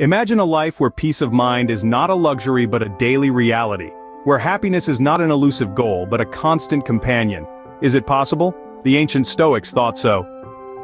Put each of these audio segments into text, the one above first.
Imagine a life where peace of mind is not a luxury but a daily reality, where happiness is not an elusive goal but a constant companion. Is it possible? The ancient Stoics thought so.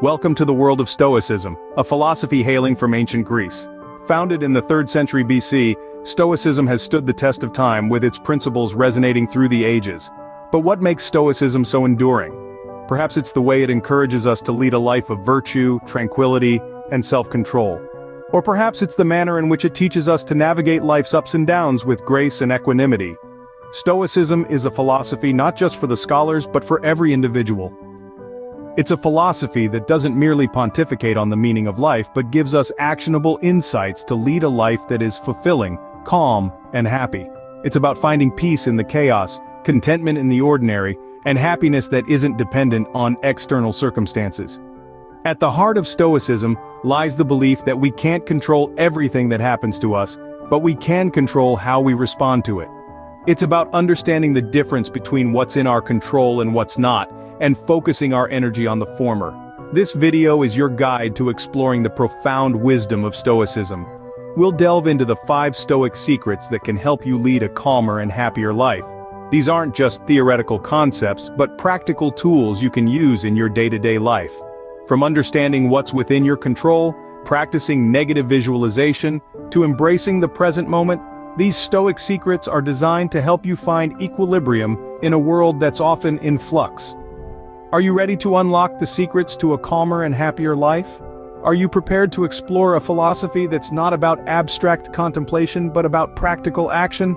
Welcome to the world of Stoicism, a philosophy hailing from ancient Greece. Founded in the 3rd century BC, Stoicism has stood the test of time with its principles resonating through the ages. But what makes Stoicism so enduring? Perhaps it's the way it encourages us to lead a life of virtue, tranquility, and self-control. Or perhaps it's the manner in which it teaches us to navigate life's ups and downs with grace and equanimity. Stoicism is a philosophy not just for the scholars but for every individual. It's a philosophy that doesn't merely pontificate on the meaning of life but gives us actionable insights to lead a life that is fulfilling, calm, and happy. It's about finding peace in the chaos, contentment in the ordinary, and happiness that isn't dependent on external circumstances. At the heart of Stoicism lies the belief that we can't control everything that happens to us, but we can control how we respond to it. It's about understanding the difference between what's in our control and what's not, and focusing our energy on the former. This video is your guide to exploring the profound wisdom of Stoicism. We'll delve into the 5 Stoic secrets that can help you lead a calmer and happier life. These aren't just theoretical concepts, but practical tools you can use in your day-to-day life. From understanding what's within your control, practicing negative visualization, to embracing the present moment, these Stoic secrets are designed to help you find equilibrium in a world that's often in flux. Are you ready to unlock the secrets to a calmer and happier life? Are you prepared to explore a philosophy that's not about abstract contemplation but about practical action?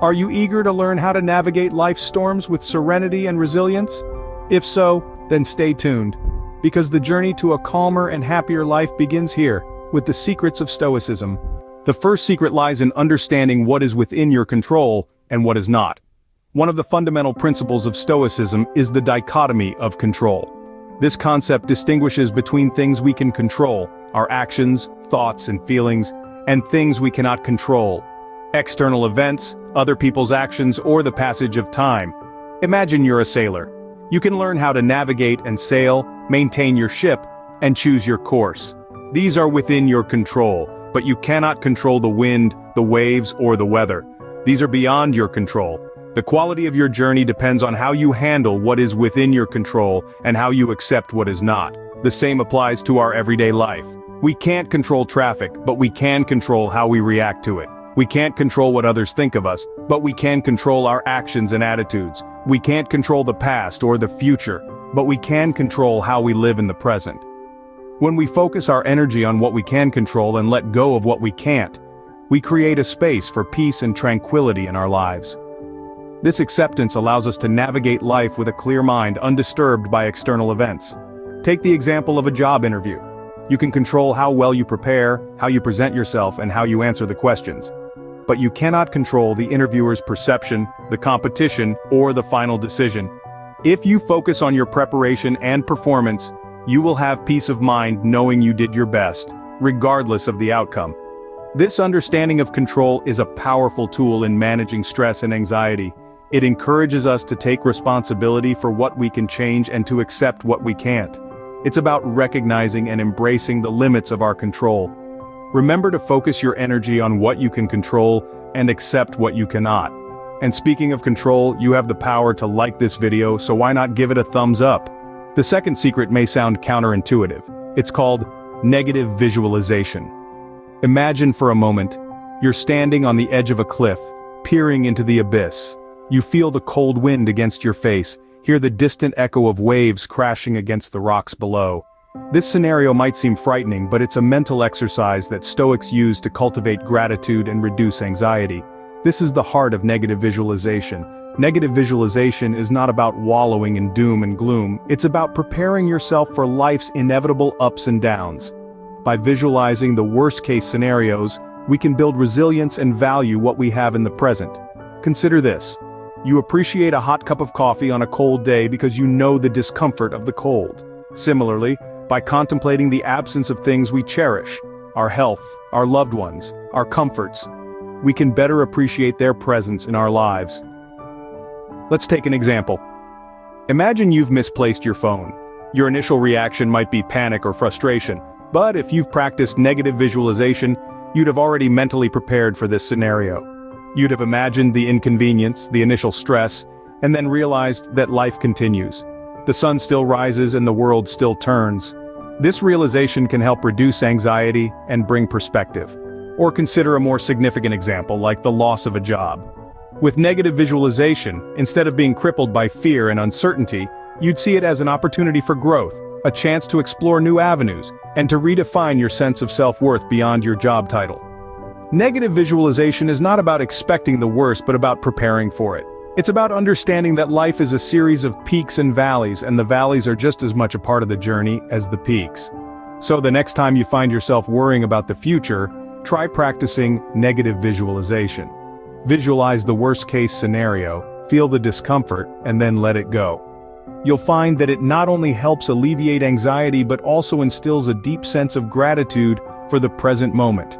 Are you eager to learn how to navigate life's storms with serenity and resilience? If so, then stay tuned. Because the journey to a calmer and happier life begins here, with the secrets of Stoicism. The first secret lies in understanding what is within your control and what is not. One of the fundamental principles of Stoicism is the dichotomy of control. This concept distinguishes between things we can control, our actions, thoughts, and feelings, and things we cannot control, external events, other people's actions, or the passage of time. Imagine you're a sailor. You can learn how to navigate and sail, maintain your ship, and choose your course. These are within your control, but you cannot control the wind, the waves, or the weather. These are beyond your control. The quality of your journey depends on how you handle what is within your control and how you accept what is not. The same applies to our everyday life. We can't control traffic, but we can control how we react to it. We can't control what others think of us, but we can control our actions and attitudes. We can't control the past or the future, but we can control how we live in the present. When we focus our energy on what we can control and let go of what we can't, we create a space for peace and tranquility in our lives. This acceptance allows us to navigate life with a clear mind, undisturbed by external events. Take the example of a job interview. You can control how well you prepare, how you present yourself, and how you answer the questions. But you cannot control the interviewer's perception, the competition, or the final decision. If you focus on your preparation and performance, you will have peace of mind knowing you did your best, regardless of the outcome. This understanding of control is a powerful tool in managing stress and anxiety. It encourages us to take responsibility for what we can change and to accept what we can't. It's about recognizing and embracing the limits of our control. Remember to focus your energy on what you can control and accept what you cannot. And speaking of control, you have the power to like this video, so why not give it a thumbs up? The second secret may sound counterintuitive. It's called negative visualization. Imagine for a moment, you're standing on the edge of a cliff, peering into the abyss. You feel the cold wind against your face, hear the distant echo of waves crashing against the rocks below. This scenario might seem frightening, but it's a mental exercise that Stoics use to cultivate gratitude and reduce anxiety. This is the heart of negative visualization. Negative visualization is not about wallowing in doom and gloom, it's about preparing yourself for life's inevitable ups and downs. By visualizing the worst-case scenarios, we can build resilience and value what we have in the present. Consider this. You appreciate a hot cup of coffee on a cold day because you know the discomfort of the cold. Similarly, by contemplating the absence of things we cherish, our health, our loved ones, our comforts, we can better appreciate their presence in our lives. Let's take an example. Imagine you've misplaced your phone. Your initial reaction might be panic or frustration, but if you've practiced negative visualization, you'd have already mentally prepared for this scenario. You'd have imagined the inconvenience, the initial stress, and then realized that life continues. The sun still rises and the world still turns. This realization can help reduce anxiety and bring perspective. Or consider a more significant example, like the loss of a job. With negative visualization, instead of being crippled by fear and uncertainty, you'd see it as an opportunity for growth, a chance to explore new avenues, and to redefine your sense of self-worth beyond your job title. Negative visualization is not about expecting the worst, but about preparing for it. It's about understanding that life is a series of peaks and valleys, and the valleys are just as much a part of the journey as the peaks. So the next time you find yourself worrying about the future, try practicing negative visualization. Visualize the worst-case scenario, feel the discomfort, and then let it go. You'll find that it not only helps alleviate anxiety but also instills a deep sense of gratitude for the present moment.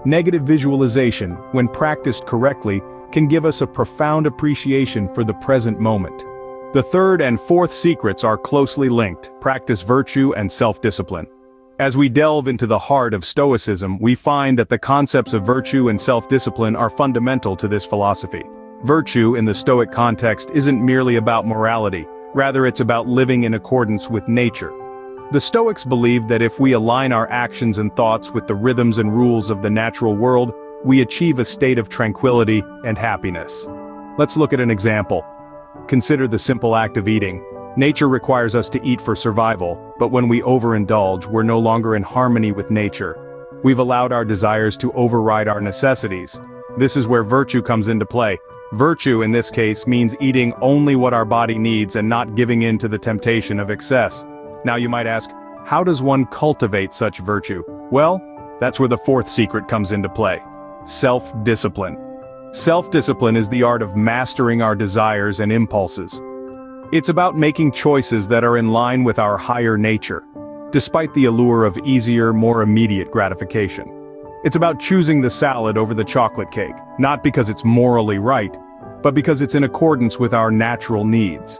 Negative visualization, when practiced correctly, can give us a profound appreciation for the present moment. The third and fourth secrets are closely linked: practice virtue and self-discipline. As we delve into the heart of Stoicism, we find that the concepts of virtue and self-discipline are fundamental to this philosophy. Virtue, in the Stoic context, isn't merely about morality, rather it's about living in accordance with nature. The Stoics believe that if we align our actions and thoughts with the rhythms and rules of the natural world, we achieve a state of tranquility and happiness. Let's look at an example. Consider the simple act of eating. Nature requires us to eat for survival, but when we overindulge, we're no longer in harmony with nature. We've allowed our desires to override our necessities. This is where virtue comes into play. Virtue, in this case, means eating only what our body needs and not giving in to the temptation of excess. Now you might ask, how does one cultivate such virtue? Well, that's where the fourth secret comes into play: self-discipline. Self-discipline is the art of mastering our desires and impulses. It's about making choices that are in line with our higher nature, despite the allure of easier, more immediate gratification. It's about choosing the salad over the chocolate cake, not because it's morally right, but because it's in accordance with our natural needs.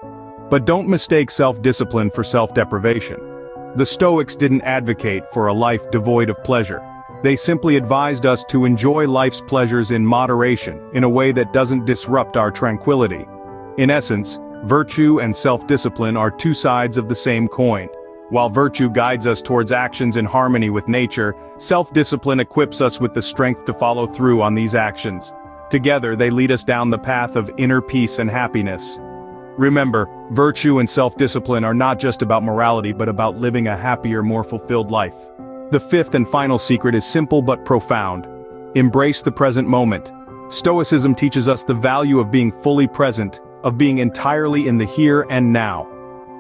But don't mistake self-discipline for self-deprivation. The Stoics didn't advocate for a life devoid of pleasure. They simply advised us to enjoy life's pleasures in moderation, in a way that doesn't disrupt our tranquility. In essence, virtue and self-discipline are two sides of the same coin. While virtue guides us towards actions in harmony with nature, self-discipline equips us with the strength to follow through on these actions. Together, they lead us down the path of inner peace and happiness. Remember, virtue and self-discipline are not just about morality but about living a happier, more fulfilled life. The fifth and final secret is simple but profound. Embrace the present moment. Stoicism teaches us the value of being fully present, of being entirely in the here and now.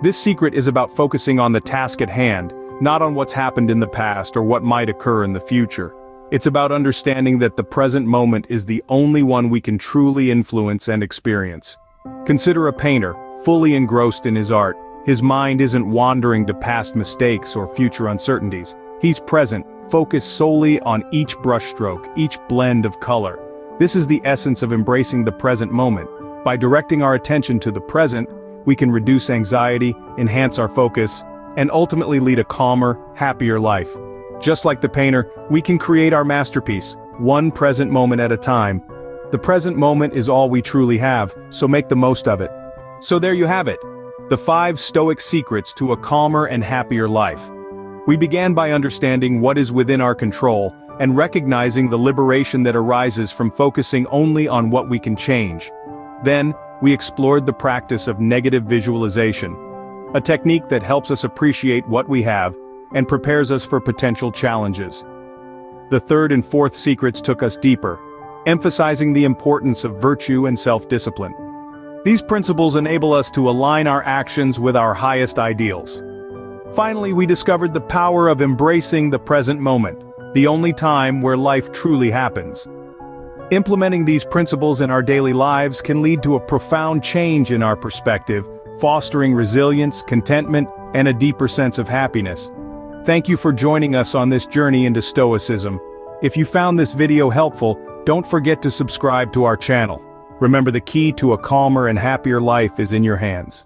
This secret is about focusing on the task at hand, not on what's happened in the past or what might occur in the future. It's about understanding that the present moment is the only one we can truly influence and experience. Consider a painter, fully engrossed in his art. His mind isn't wandering to past mistakes or future uncertainties. He's present, focused solely on each brushstroke, each blend of color. This is the essence of embracing the present moment. By directing our attention to the present, we can reduce anxiety, enhance our focus, and ultimately lead a calmer, happier life. Just like the painter, we can create our masterpiece, one present moment at a time. The present moment is all we truly have, so make the most of it. So there you have it, the 5 Stoic secrets to a calmer and happier life. We began by understanding what is within our control and recognizing the liberation that arises from focusing only on what we can change. Then, we explored the practice of negative visualization, a technique that helps us appreciate what we have and prepares us for potential challenges. The third and fourth secrets took us deeper, emphasizing the importance of virtue and self-discipline. These principles enable us to align our actions with our highest ideals. Finally, we discovered the power of embracing the present moment, the only time where life truly happens. Implementing these principles in our daily lives can lead to a profound change in our perspective, fostering resilience, contentment, and a deeper sense of happiness. Thank you for joining us on this journey into Stoicism. If you found this video helpful, don't forget to subscribe to our channel. Remember, the key to a calmer and happier life is in your hands.